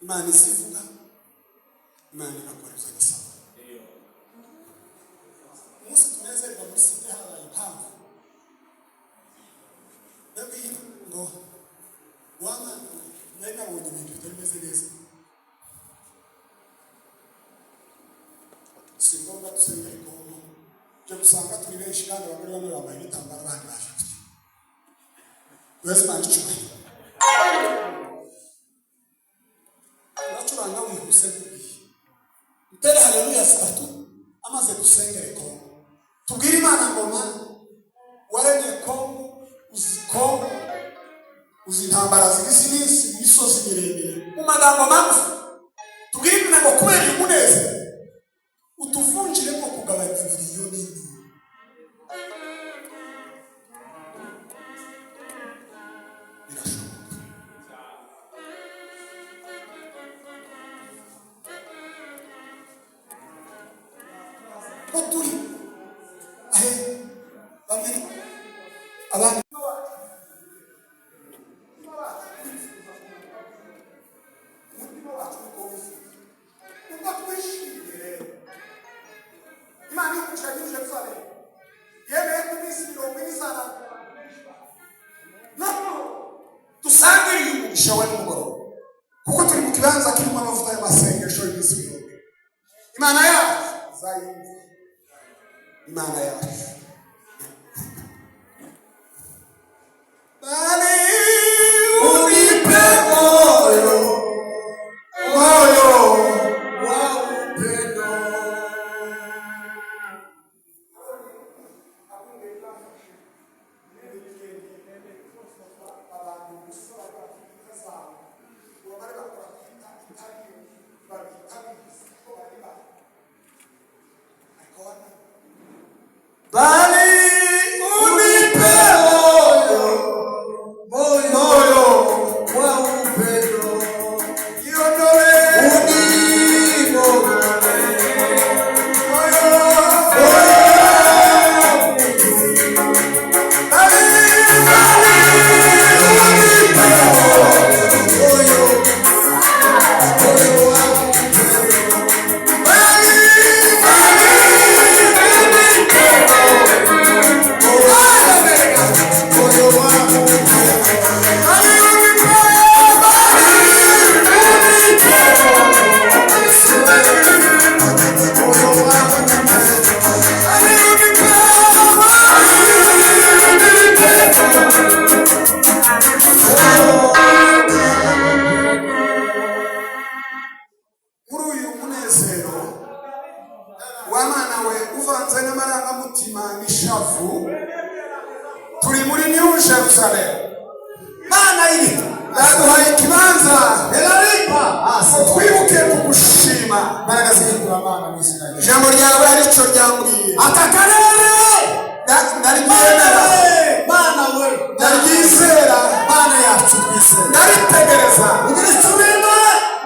Imana isivuga, Imana inakoreza gisaba. Umunsi tunezerwa muri site habaye impamvu. Nabi ngo wana nari nabonye ibintu bitameze neza. Si ngombwa dusenge ko cyo gusanga turi benshi kandi abagore bamwe bambaye ibitambaro abandi baje. Wese manchicho. Nachuranga wihuse kubiye. Mpere haleluya sitatu amaze dusengere ko. Tubwire Imana ngoma waremye ko uziko uzintambara z'igisinisi imisozi miremire. Mu magambo magufi tubwire Imana ngo kubera umunezero utuvunjire ko kugabanya miliyoni Oturi ahe bamwe abandi Imana ikushanyije tsare yeme kumisi yominisana no tusangire umugisha wa mugoro kuko turi mu kibanza kirimo amavuta y'amasengesho y'imisi Imana yacu zayindi Imana yacu Bali unipe moyo wa upendo Bali unipe moyo wa upendo Yonore turi muri New Jerusalem Mana yiri ndaduhaye ikibanza elaripa twibuke kugushima mbaraga zihindura Mana mw'izina ijambo ryawe arico ryambwiye aka karere ndariyemera Mana we ndaryizera Mana yacu twizera ndaritegereza ugiritsubima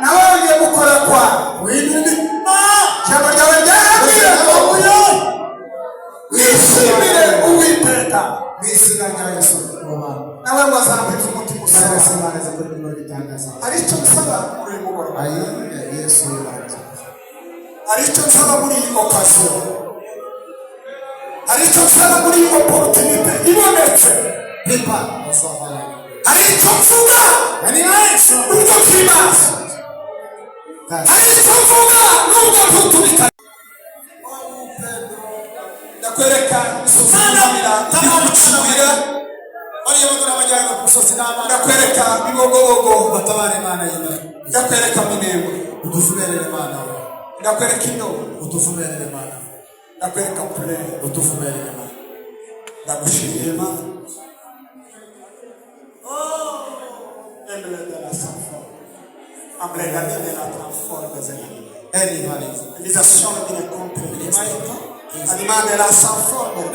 nawe ugiye gukora kwa w'indima ijambo ryawe ryambwiye nishimire uwiteka mw'izina rya Yesu nawe wazamurika umutima usaba aricyo nsaba muri uyu mugoroba aricyo nsaba muri iyi okasiyo aricyo nsaba muri iyi oporutunite ibonetse aricyo mvuga nubwo twimaze aricyo mvuga nubwo tutubika ndakwereka isuzumira igihugucurira bariya bagura abajyana ku musozi n'abana ndakwereka bibogobogo batabara Imana y'Imana ndakwereka minembwe utuvumerere Imana ndakwereka ino utuvumerere Imana ndakwereka pure utuvumerere Imana ndagushimiye Imana Amregaline la transforme L'isation viene comprimita. Animale la transforme.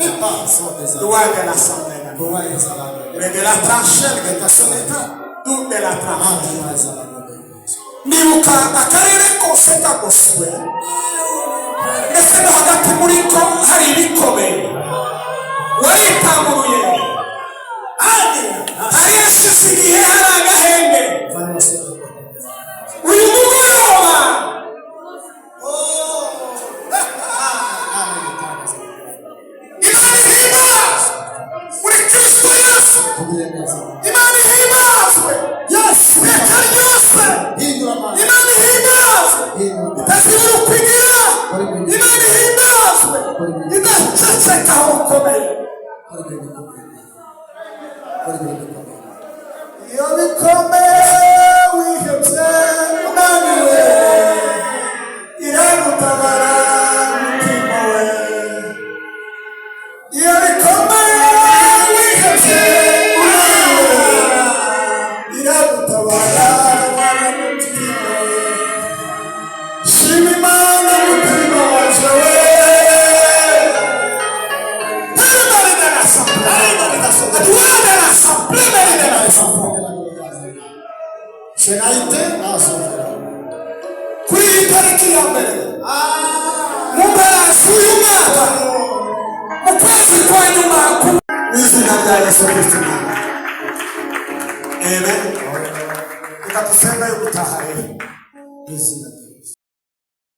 Luogo la sangue. Vede la transcelga ta soneta. Tu de la transcelga. Nibuka akarere kose kagoswe. Ese no hagati muri ko hari ibikomeye. Waritambuye. Hari yashize igihe hari agahenge. Uyu mugoroba Imana ihimazwe muri Kristo Yesu. Imana ihimazwe iteka ryose. Imana ihimazwe itazibura ukwigira. Imana ihimazwe idacecekaho ukomeye. Iyo bikomeye wihebye unaniwe iragutabara mutima we. Iyo bikomeye wihebye unaniwe iragutabara mutima we. Shima Imana mutima waje we. Shenaite azovera kuri tariki ya mbere mu mpeshyi y'umwaka mu kwezi kwa nyuma n'izina rya Yesu Kristo. Amen. Reka dusenge yo gutaha rero.